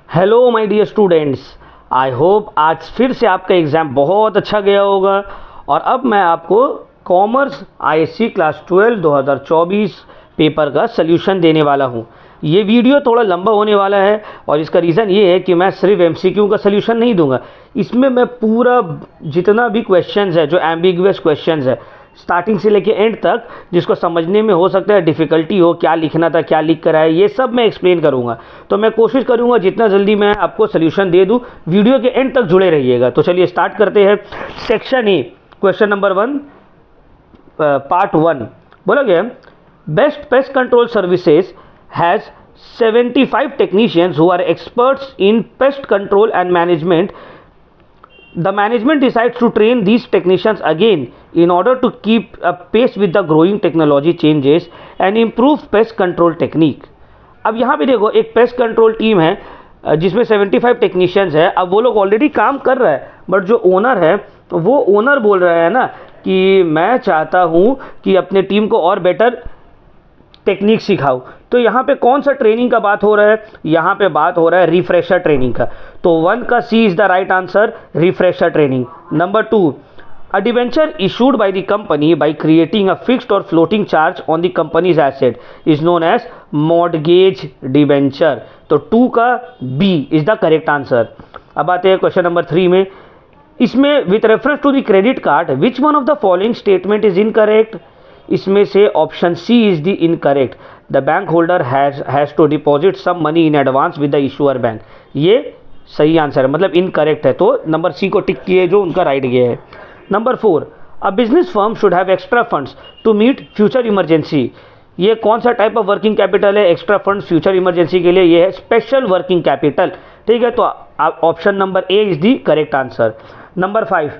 Hello my dear students, I hope आज फिर से आपका एग्ज़ाम बहुत अच्छा गया होगा। और अब मैं आपको कॉमर्स आईएससी क्लास 12 2024 पेपर का सल्यूशन देने वाला हूँ। ये वीडियो थोड़ा लंबा होने वाला है और इसका रीज़न ये है कि मैं सिर्फ एमसीक्यू का सल्यूशन नहीं दूंगा, इसमें मैं पूरा जितना भी क्वेश्चंस है, जो एम्बिगुअस क्वेश्चंस है स्टार्टिंग से लेके एंड तक, जिसको समझने में हो सकता है डिफ़िकल्टी हो, क्या लिखना था, क्या लिख कर आया, ये सब मैं एक्सप्लेन करूंगा। तो मैं कोशिश करूंगा जितना जल्दी मैं आपको सोल्यूशन दे दूं। वीडियो के एंड तक जुड़े रहिएगा। तो चलिए स्टार्ट करते हैं। Section A, question number 1, part 1 बोला गया, best pest control services has 75 technicians who are experts in pest control and management. The management decides to train these technicians again in order to keep pace with the growing technology changes and improve pest control technique. अब यहाँ पे देखो, एक pest control team है जिसमें 75 technicians है। अब वो लोग ऑलरेडी काम कर रहा है, बट जो ओनर है वो ओनर बोल रहा है ना कि मैं चाहता हूँ कि अपने टीम को और बेटर टेक्निक सिखाओ। तो यहाँ पे कौन सा ट्रेनिंग का बात हो रहा है? यहाँ पे बात हो रहा है रिफ्रेशर ट्रेनिंग का। तो 1 का C is the right answer, refresher training. Number 2, a debenture issued by the company by creating a fixed और floating charge on the company's asset is known as mortgage debenture. तो 2 का B is the correct answer. अब आते हैं question number 3 में। इसमें with reference to the credit card which one of the following statement is incorrect? इसमें से option C is the incorrect. The bank holder has to deposit some money in advance with the issuer bank. ये सही answer है, मतलब incorrect है। तो number C को टिक किए जो उनका राइट गया है। Number 4, a business firm should have extra funds to meet future emergency. ये कौन सा टाइप ऑफ वर्किंग कैपिटल है? एक्स्ट्रा फंड्स फ्यूचर इमरजेंसी के लिए ये है स्पेशल वर्किंग कैपिटल। ठीक है, तो option number A is the correct answer. Number 5,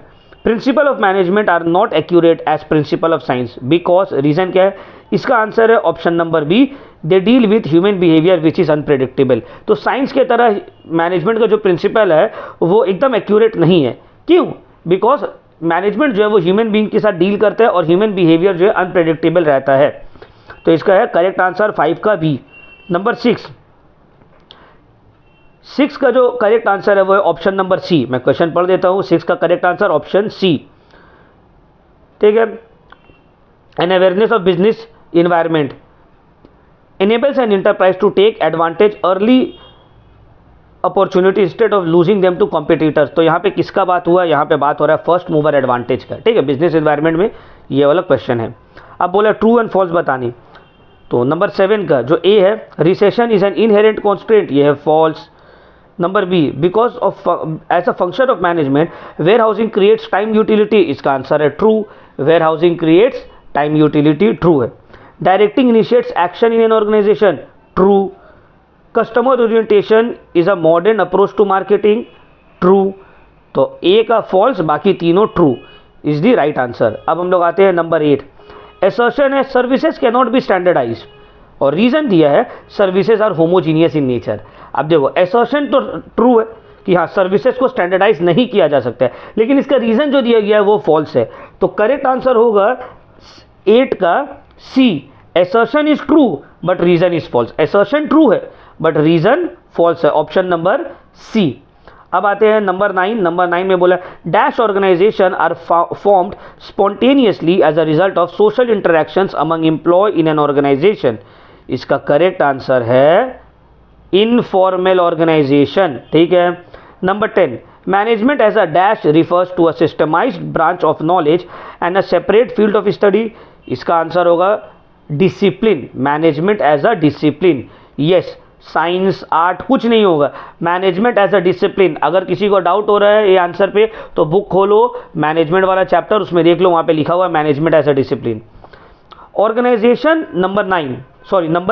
principle of management are not accurate as principle of science because, reason क्या है? इसका आंसर है option number B, they deal with human behaviour which is unpredictable. तो science के तरह management का जो principal है वो एकदम एक्यूरेट नहीं है। क्यों? बिकॉज मैनेजमेंट जो है वो ह्यूमन बीइंग के साथ डील करता है और ह्यूमन बिहेवियर जो है अनप्रेडिक्टेबल रहता है। तो इसका है करेक्ट आंसर 5 का बी। नंबर 6 का जो करेक्ट आंसर है वो है ऑप्शन नंबर सी। मैं क्वेश्चन पढ़ देता हूँ। 6 का करेक्ट आंसर ऑप्शन सी। ठीक है, an awareness of business environment enables an enterprise to take advantage early opportunity instead of losing them to competitors. तो यहाँ पे किसका बात हुआ? यहाँ पे बात हो रहा है फर्स्ट मूवर एडवांटेज का। ठीक है, बिजनेस एनवायरनमेंट में ये वाला क्वेश्चन है। अब बोला ट्रू एंड फॉल्स बतानी। तो नंबर 7 का जो ए है, recession is an inherent constraint, ये है false. Number B, because of as a function of management warehousing creates time utility, इसका आंसर है true. Warehousing creates time utility, true है। Directing initiates action in an organization, true. Customer orientation is a modern approach to marketing, true. तो A का false, बाकी तीनों true is the right answer. अब हम लोग आते हैं नंबर 8। असर्शन है services can not be standardise, और रीजन दिया है services are homogeneous in nature. अब देखो, असर्शन तो ट्रू है कि हाँ सर्विसेज को स्टैंडर्डाइज नहीं किया जा सकता है, लेकिन इसका रीजन जो दिया गया है वो फॉल्स है। तो करेक्ट आंसर होगा 8 का सी, assertion is true but reason is false। assertion true है but reason false है, ऑप्शन नंबर सी। अब आते हैं नंबर 9। नंबर 9 में बोला dash organisation are formed spontaneously as a result of social interactions among employ in an organisation. इसका correct answer है informal organisation. ठीक है। Number 10, management as a dash refers to a systemised branch of knowledge and a separate field of study. इसका answer होगा discipline, management as a discipline. Yes, science art कुछ नहीं होगा, management as a discipline. अगर किसी को doubt हो रहा है ये आंसर पे तो बुक खोलो, मैनेजमेंट वाला चैप्टर, उसमें देख लो, वहाँ पे लिखा हुआ है management as a discipline. Organisation number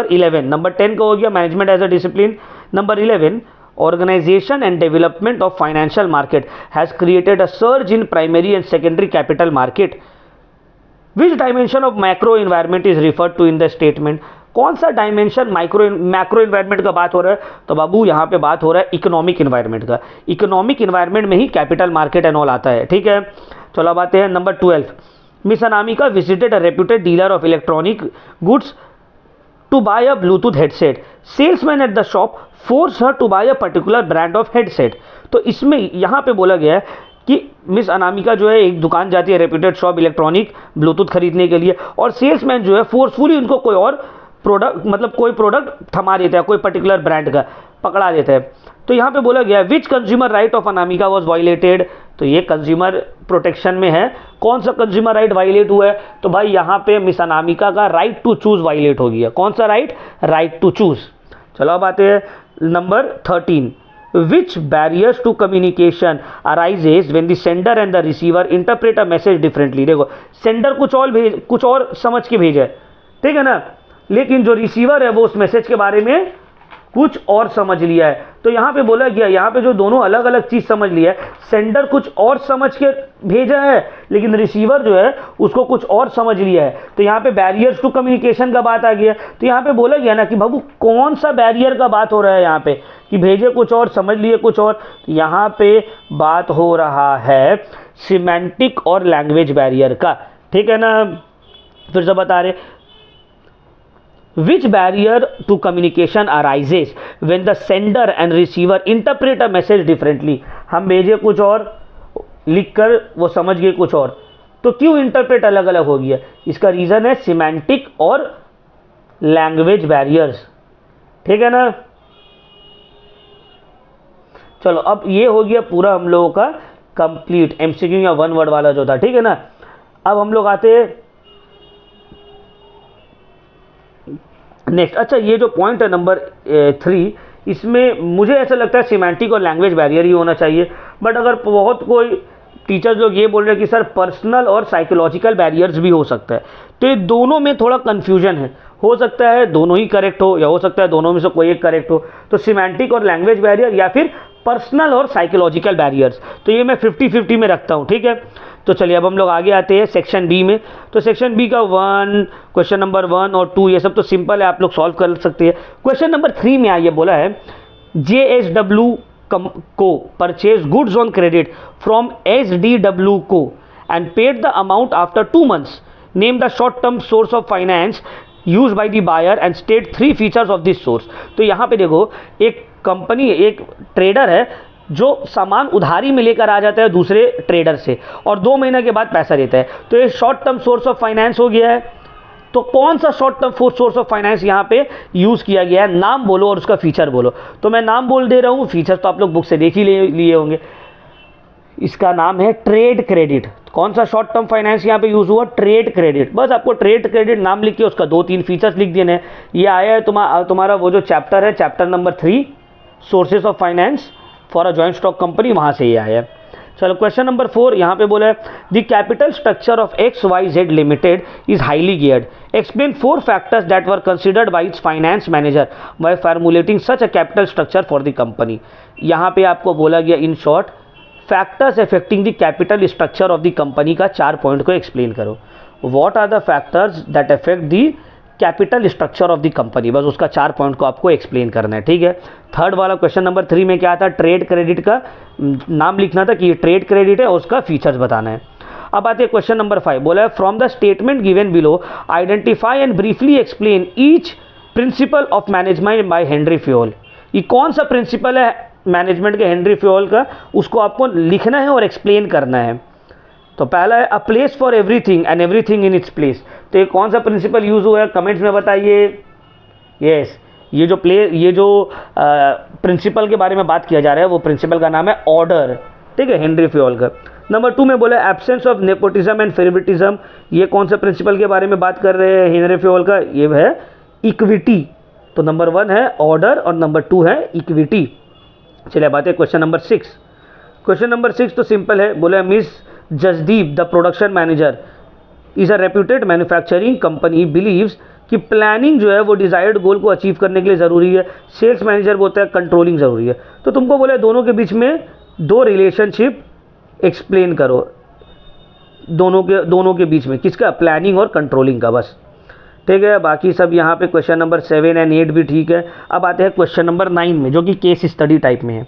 11। Number 10 का हो गया management as a discipline. Number 11, organization and development of financial market has created a surge in primary and secondary capital market. Which dimension of macro environment is referred to in the statement? कौन सा dimension macro environment का बात हो रहा है? तो बाबू यहाँ पे बात हो रहा है इकोनॉमिक इन्वायरमेंट का। इकोनॉमिक इन्वायरमेंट में ही कैपिटल मार्केट एंड ऑल आता है। ठीक है, चलो अब आते हैं number 12। Miss Anamika visited a reputed dealer of electronic goods to buy a Bluetooth headset. Salesman at the shop force her to buy a particular brand of headset. तो इसमें यहाँ पे बोला गया है कि मिस अनामिका जो है एक दुकान जाती है रेप्यूटेड शॉप इलेक्ट्रॉनिक ब्लूटूथ खरीदने के लिए, और सेल्समैन जो है फोर्सफुली उनको कोई और प्रोडक्ट मतलब कोई प्रोडक्ट थमा देता है, कोई पर्टिकुलर ब्रांड का पकड़ा देता है। तो यहाँ पे बोला गया which consumer right of Anamika was violated. तो ये कंज्यूमर प्रोटेक्शन में है। कौन सा कंज्यूमर राइट वायलेट हुआ है? तो भाई यहाँ पे मिस अनामिका का राइट टू चूज वायलेट हो गया। कौन सा राइट? Right to choose. चलो अब आते हैं number 13। Which barriers to communication arises when the sender and the receiver interpret a message differently। देखो सेंडर कुछ और समझ के भेजा है, ठीक है ना, लेकिन जो रिसीवर है वो उस मैसेज के बारे में कुछ और समझ लिया है। तो यहाँ पे बोला गया, यहाँ पे जो दोनों अलग अलग चीज़ समझ लिया है, सेंडर कुछ और समझ के भेजा है लेकिन रिसीवर जो है उसको कुछ और समझ लिया है। तो यहाँ पे बैरियर्स टू कम्युनिकेशन का बात आ गया। तो यहाँ पे बोला गया ना कि बाबू कौन सा बैरियर का बात हो रहा है यहाँ पे, कि भेजे कुछ और समझ लिए कुछ और। यहाँ पे बात हो रहा है सिमेंटिक और लैंग्वेज बैरियर का, ठीक है ना। फिर से बता रहे, which barrier to communication arises when the sender and receiver interpret a message differently। हम भेजे कुछ और, लिखकर वो समझ गए कुछ और, तो क्यों इंटरप्रेट अलग अलग हो गया? इसका रीज़न है सिमेंटिक और लैंग्वेज बैरियर्स, ठीक है ना। चलो अब ये हो गया पूरा हम लोगों का कंप्लीट एमसीक्यू या वन वर्ड वाला जो था, ठीक है ना। अब हम लोग आते हैं नेक्स्ट। अच्छा, ये जो पॉइंट है नंबर 3, इसमें मुझे ऐसा लगता है सिमेंटिक और लैंग्वेज बैरियर ही होना चाहिए, बट अगर बहुत कोई टीचर्स लोग ये बोल रहे हैं कि सर पर्सनल और साइकोलॉजिकल बैरियर्स भी हो सकता है, तो ये दोनों में थोड़ा कन्फ्यूजन है। हो सकता है दोनों ही करेक्ट हो या हो सकता है दोनों में से कोई एक करेक्ट हो। तो सिमेंटिक और लैंग्वेज बैरियर या फिर पर्सनल और साइकोलॉजिकल बैरियर्स, तो ये मैं 50-50 में रखता हूँ, ठीक है। तो चलिए अब हम लोग आगे आते हैं सेक्शन बी में। तो सेक्शन बी का क्वेश्चन नंबर 1 और 2 ये सब तो सिंपल है, आप लोग सॉल्व कर सकते हैं। क्वेश्चन नंबर 3 में आइए, बोला है JSW co purchase goods on credit from SDW co and paid the amount after 2 months। Name the short term source of finance use by the buyer and state 3 features of this source. तो यहाँ पे देखो, एक company, एक trader है जो सामान उधारी में लेकर आ जाता है दूसरे ट्रेडर से और 2 महीने के बाद पैसा देता है। तो ये short term source of finance हो गया है। तो कौन सा short term source of finance यहाँ पे यूज़ किया गया है? नाम बोलो और उसका फीचर बोलो। तो मैं नाम बोल दे रहा हूँ, फीचर तो आप लोग बुक से देख ही लिए होंगे। इसका नाम है ट्रेड क्रेडिट। कौन सा शॉर्ट टर्म फाइनेंस यहाँ पे यूज़ हुआ? Trade credit. बस आपको ट्रेड क्रेडिट नाम लिख के उसका 2-3 फीचर्स लिख देने हैं। ये आया है तुम्हारा वो जो चैप्टर है, chapter number 3 sources of finance for a joint stock company, वहाँ से ये आया है। चलो क्वेश्चन नंबर 4 यहाँ पे बोला है the capital structure of XYZ limited is highly geared. Explain 4 factors that were considered by its finance manager by formulating such a capital structure for the company. यहाँ पे आपको बोला गया in short factors affecting the capital structure of the company का 4 point को explain करो। What are the factors that affect the capital structure of the company, बस उसका 4 पॉइंट को आपको एक्सप्लेन करना है, ठीक है। थर्ड वाला क्वेश्चन नंबर 3 में क्या था? ट्रेड क्रेडिट का नाम लिखना था कि ये ट्रेड क्रेडिट है और उसका फीचर्स बताना है। अब आते हैं क्वेश्चन नंबर 5, बोला है from the statement given below identify and briefly explain each principal of management by Henry fuel. ये कौन सा प्रिंसिपल है मैनेजमेंट के हेनरी फ्यूल का, उसको आपको लिखना है और एक्सप्लेन करना है। तो पहला है a place for everything and everything in its place. तो ये कौन सा प्रिंसिपल यूज हुआ है? कमेंट्स में बताइए। यस, ये जो प्रिंसिपल के बारे में बात किया जा रहा है वो प्रिंसिपल का नाम है ऑर्डर, ठीक है, हेनरी फ्यूल का। नंबर 2 में बोला absence of nepotism and favouritism. ये कौन सा प्रिंसिपल के बारे में बात कर रहे हैं हेनरी फ्यूल का? ये है इक्विटी। तो नंबर 1 है ऑर्डर और नंबर 2 है इक्विटी। चलिए बात है क्वेश्चन नंबर 6। क्वेश्चन नंबर 6 तो सिंपल है, बोला miss Jasdeep the production manager is a reputed manufacturing company believes कि प्लानिंग जो है वो डिजायर्ड गोल को अचीव करने के लिए ज़रूरी है। सेल्स मैनेजर बोलता है कंट्रोलिंग ज़रूरी है। तो तुमको बोले दोनों के बीच में 2 रिलेशनशिप एक्सप्लेन करो, दोनों के बीच में किसका? प्लानिंग और कंट्रोलिंग का, बस, ठीक है। बाकी सब यहाँ पे क्वेश्चन नंबर 7 एंड 8 भी ठीक है। अब आते हैं क्वेश्चन नंबर 9 में, जो कि केस स्टडी टाइप में है।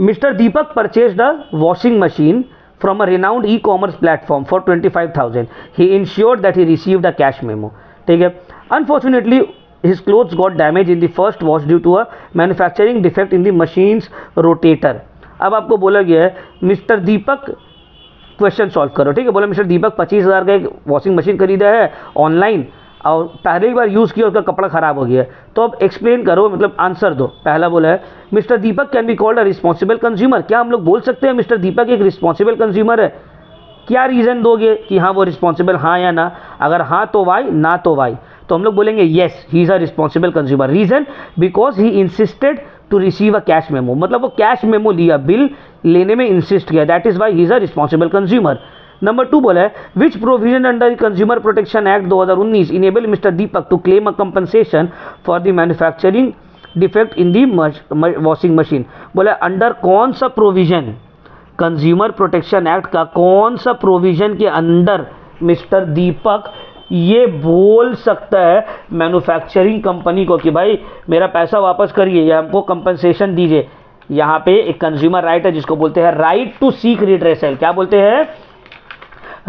Mister Deepak purchased a washing machine from a renowned e-commerce platform for 25,000. He ensured that he received a cash memo. ठीक है। Unfortunately, his clothes got damaged in the first wash due to a manufacturing defect in the machine's rotator. अब आपको बोला गया है mister दीपक question solve करो, ठीक है। बोला मिस्टर दीपक 25,000 का एक वॉशिंग मशीन खरीदा है ऑनलाइन और पहली बार यूज़ किया उसका कपड़ा ख़राब हो गया है, तो अब एक्सप्लेन करो, मतलब आंसर दो। पहला बोला है mister Deepak can be called a responsible consumer, क्या हम लोग बोल सकते हैं मिस्टर दीपक एक रिस्पॉन्सिबल कंज्यूमर है? क्या रीज़न दोगे कि हाँ वो रिस्पॉन्सिबल, हाँ या ना? अगर हाँ तो वाई, ना तो वाई। तो हम लोग बोलेंगे yes he is a responsible consumer. Reason because he insisted to receive a cash memo, मतलब वो कैश मेमो लिया, बिल लेने में इंसिस्ट किया, that is why he is a responsible consumer. Number 2 बोला है which provision under consumer protection act 2019 enable mister Deepak to claim a compensation for the manufacturing defect in the washing machine. बोला under कौन सा provision, consumer protection act का कौन सा provision के अंदर मिस्टर दीपक ये बोल सकता है मैन्युफैक्चरिंग कंपनी को कि भाई मेरा पैसा वापस करिए या हमको कंपनसेशन दीजिए। यहाँ पे एक कंज्यूमर राइट है जिसको बोलते हैं राइट टू सीक रिड्रेसल। क्या बोलते हैं?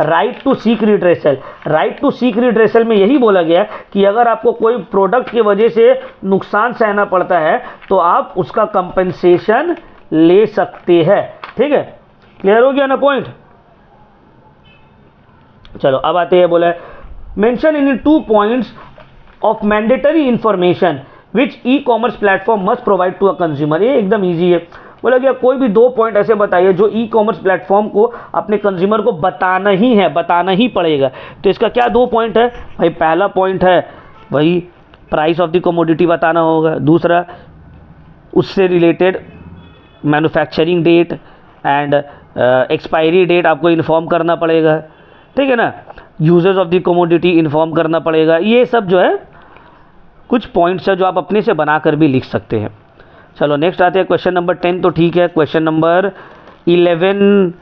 Right to seek redressal. Right to seek redressal में यही बोला गया कि अगर आपको कोई प्रोडक्ट की वजह से नुकसान सहना पड़ता है तो आप उसका कंपनसेशन ले सकते हैं, ठीक है। क्लियर हो गया ना पॉइंट? चलो अब आते हैं, बोला mention in 2 points of mandatory information which e commerce platform must provide to a consumer. ये एकदम ईजी है। बोला गया कोई भी 2 पॉइंट ऐसे बताइए जो ई कॉमर्स प्लेटफॉर्म को अपने कंज्यूमर को बताना ही है, बताना ही पड़ेगा। तो इसका क्या 2 पॉइंट है भाई? पहला पॉइंट है वही प्राइस ऑफ द कमोडिटी बताना होगा, दूसरा उससे related manufacturing date and expiry date आपको इन्फॉर्म करना पड़ेगा, ठीक है ना। Uses of the commodity inform करना पड़ेगा। ये सब जो है कुछ पॉइंट्स है जो आप अपने से बनाकर भी लिख सकते हैं। चलो नेक्स्ट आते हैं क्वेश्चन नंबर 10, तो ठीक है। क्वेश्चन नंबर 11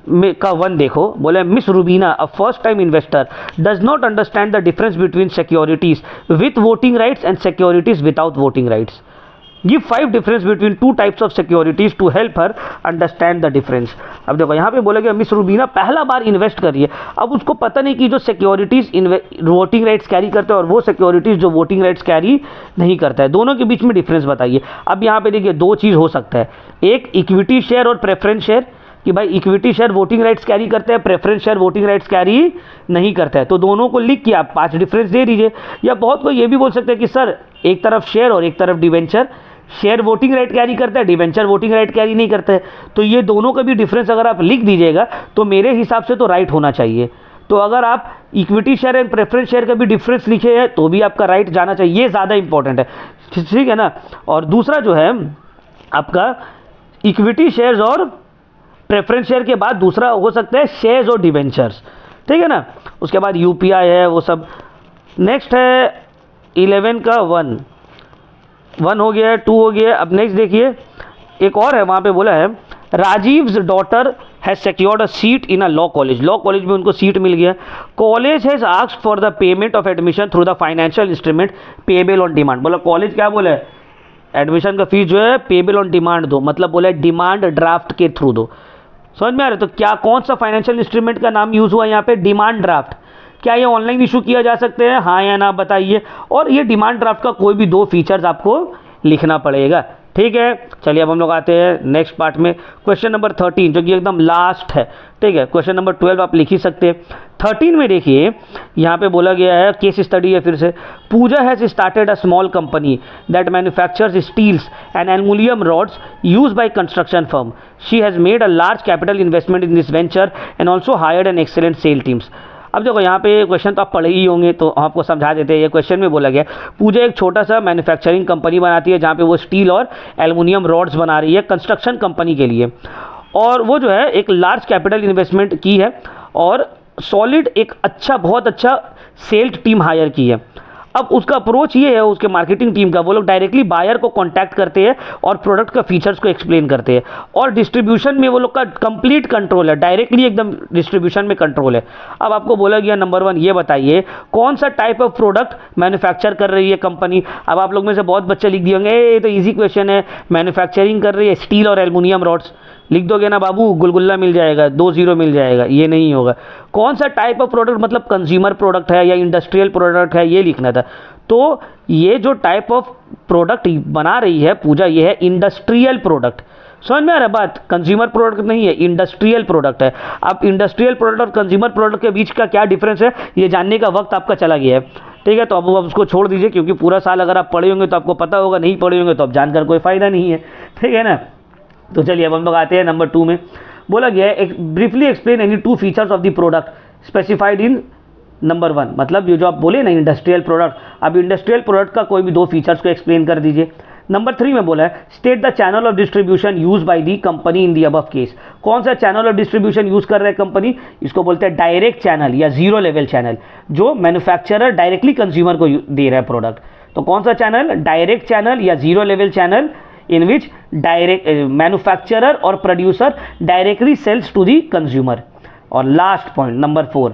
में का 1 देखो। बोले miss Rubina a first time investor does not understand the difference between securities with voting rights and securities without voting rights. Give 5 difference between 2 types of securities to help her understand the difference. अब देखो यहाँ पे बोला गया miss Rubina पहला बार invest कर रही है, अब उसको पता नहीं कि जो सिक्योरिटीज वोटिंग राइट्स कैरी करते हैं और वो सिक्योरिटीज जो वोटिंग राइट्स कैरी नहीं करता है, दोनों के बीच में डिफरेंस बताइए। अब यहाँ पे देखिए 2 चीज़ हो सकता है, एक इक्विटी शेयर और प्रेफरेंस शेयर, कि भाई equity share voting rights carry करते हैं, preference share voting rights carry नहीं करता है, तो दोनों को लिख के आप 5 डिफरेंस दे दीजिए। या बहुत कोई ये भी बोल सकते हैं कि सर एक तरफ शेयर और एक तरफ debenture, share voting right carry करता है, डिवेंचर वोटिंग राइट कैरी नहीं करता है, तो ये दोनों का भी डिफरेंस अगर आप लिख दीजिएगा तो मेरे हिसाब से तो राइट होना चाहिए। तो अगर आप equity share and preference share का भी डिफरेंस लिखे हैं तो भी आपका राइट जाना चाहिए, ये ज़्यादा इंपॉर्टेंट है, ठीक है ना। और दूसरा जो है आपका इक्विटी शेयर्स और प्रेफरेंस शेयर के बाद दूसरा हो सकता है शेयर्स और डिवेंचर्स, ठीक है ना। उसके बाद यूपीआई है वो सब। नेक्स्ट है 11 का 1 हो गया है, 2 हो गया है। अब नेक्स्ट देखिए एक और है, वहाँ पे बोला है Rajeev's daughter has secured a seat in a law college. Law college में उनको सीट मिल गया। College has asked for the payment of admission through the financial instrument payable on demand. बोला कॉलेज क्या बोला है, एडमिशन का फीस जो है पेएबल ऑन डिमांड दो, मतलब बोला है डिमांड ड्राफ्ट के थ्रू दो। समझ में आ रहा है? तो क्या कौन सा फाइनेंशियल इंस्ट्रूमेंट का नाम यूज़ हुआ यहाँ पे? Demand draft. क्या ये ऑनलाइन इशू किया जा सकते हैं, हाँ या ना बताइए। और ये डिमांड ड्राफ्ट का कोई भी 2 फीचर्स आपको लिखना पड़ेगा, ठीक है। चलिए अब हम लोग आते हैं नेक्स्ट पार्ट में, क्वेश्चन नंबर 13 जो कि एकदम लास्ट है, ठीक है। क्वेश्चन नंबर 12 आप लिख ही सकते हैं। 13 में देखिए यहाँ पे बोला गया है, केस स्टडी है फिर से। Pooja has started a small company that manufactures steels and aluminium rods used by construction firm. She has made a large capital investment in this venture and also hired an excellent sale teams. अब देखो यहाँ पे question तो आप पढ़े ही होंगे तो आपको समझा देते हैं। ये क्वेश्चन में बोला गया पूजा एक छोटा सा मैन्युफैक्चरिंग कंपनी बनाती है जहाँ पे वो स्टील और एल्युमिनियम रॉड्स बना रही है कंस्ट्रक्शन कंपनी के लिए, और वो जो है एक लार्ज कैपिटल इन्वेस्टमेंट की है और सॉलिड एक अच्छा बहुत अच्छा सेल्स टीम हायर की है। अब उसका अप्रोच ये है उसके मार्केटिंग टीम का, वो लोग डायरेक्टली बायर को कांटेक्ट करते हैं और प्रोडक्ट का फीचर्स को एक्सप्लेन करते हैं, और डिस्ट्रीब्यूशन में वो लोग का कंप्लीट कंट्रोल है, डायरेक्टली एकदम डिस्ट्रीब्यूशन में कंट्रोल है। अब आपको बोला गया नंबर 1 ये बताइए कौन सा टाइप ऑफ प्रोडक्ट मैन्युफैक्चर कर रही है कंपनी। अब आप लोग में से बहुत बच्चे लिख दिए होंगे ये तो ईजी क्वेश्चन है, मैन्युफैक्चरिंग कर रही है स्टील और एल्युमिनियम रॉड्स। लिख दोगे ना बाबू गुलगुल्ला मिल जाएगा, 2 0 मिल जाएगा, ये नहीं होगा। कौन सा टाइप ऑफ प्रोडक्ट मतलब कंज्यूमर प्रोडक्ट है या इंडस्ट्रियल प्रोडक्ट है ये लिखना था। तो ये जो टाइप ऑफ प्रोडक्ट बना रही है पूजा, ये है इंडस्ट्रियल प्रोडक्ट। समझ में आ रहा है बात? कंज्यूमर प्रोडक्ट नहीं है, इंडस्ट्रियल प्रोडक्ट है। अब इंडस्ट्रियल प्रोडक्ट और कंज्यूमर प्रोडक्ट के बीच का क्या डिफरेंस है, ये जानने का वक्त आपका चला गया है। ठीक है, तो अब उसको छोड़ दीजिए, क्योंकि पूरा साल अगर आप पढ़े होंगे तो आपको पता होगा, नहीं पढ़े होंगे तो अब जानकर कोई फ़ायदा नहीं है। ठीक है ना? तो चलिए अब हम लोग आते हैं नंबर 2 में। बोला गया है briefly explain any 2 features of the product specified in number 1। मतलब ये जो आप बोले ना इंडस्ट्रियल प्रोडक्ट, अब इंडस्ट्रियल प्रोडक्ट का कोई भी 2 फीचर्स को एक्सप्लेन कर दीजिए। नंबर 3 में बोला है state the channel of distribution use by the company in the above case. कौन सा चैनल ऑफ डिस्ट्रीब्यूशन यूज कर रहा है कंपनी? इसको बोलते हैं डायरेक्ट चैनल या जीरो लेवल चैनल, जो मैन्युफैक्चरर डायरेक्टली कंज्यूमर को दे रहा है प्रोडक्ट। तो कौन सा चैनल? डायरेक्ट चैनल या zero level channel in which direct manufacturer और producer directly sells to the consumer. और last point number 4,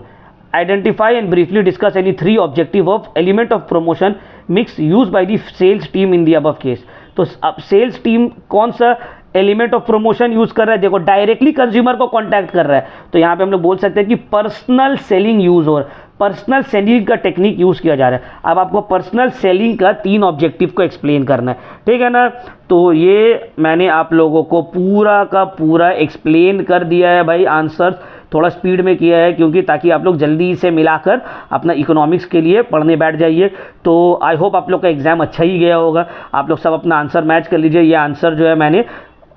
identify and briefly discuss any 3 objective of element of promotion mix used by the sales team in the above case। तो अब sales team कौन सा element of promotion use कर रहा है? देखो directly consumer को contact कर रहा है, तो यहाँ पे हम लोग बोल सकते हैं कि पर्सनल सेलिंग यूज हो, पर्सनल सेलिंग का टेक्निक यूज किया जा रहा है। अब आपको पर्सनल सेलिंग का 3 ऑब्जेक्टिव को एक्सप्लेन करना है। ठीक है ना? तो ये मैंने आप लोगों को पूरा का पूरा एक्सप्लेन कर दिया है भाई। आंसर थोड़ा स्पीड में किया है, क्योंकि ताकि आप लोग जल्दी से मिलाकर अपना इकोनॉमिक्स के लिए पढ़ने बैठ जाइए। तो आई होप आप लोग का एग्ज़ाम अच्छा ही गया होगा। आप लोग सब अपना आंसर मैच कर लीजिए। ये आंसर जो है मैंने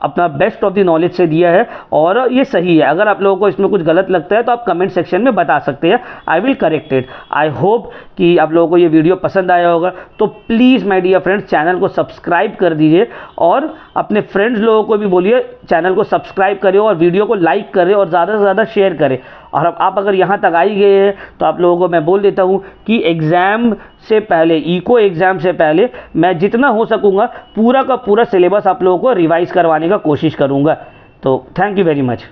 अपना बेस्ट ऑफ द नॉलेज से दिया है और ये सही है। अगर आप लोगों को इसमें कुछ गलत लगता है तो आप कमेंट सेक्शन में बता सकते हैं, I will correct it. I hope कि आप लोगों को ये वीडियो पसंद आया होगा। तो please my dear friends, channel को सब्सक्राइब कर दीजिए और अपने फ्रेंड्स लोगों को भी बोलिए चैनल को सब्सक्राइब करें और वीडियो को लाइक करें और ज़्यादा से ज़्यादा शेयर करें। और अब आप अगर यहाँ तक आई गए हैं तो आप लोगों को मैं बोल देता हूँ कि एग्ज़ाम से पहले, इको एग्ज़ाम से पहले मैं जितना हो सकूँगा पूरा का पूरा सिलेबस आप लोगों को रिवाइज़ करवाने का कोशिश करूँगा। तो थैंक यू वेरी मच।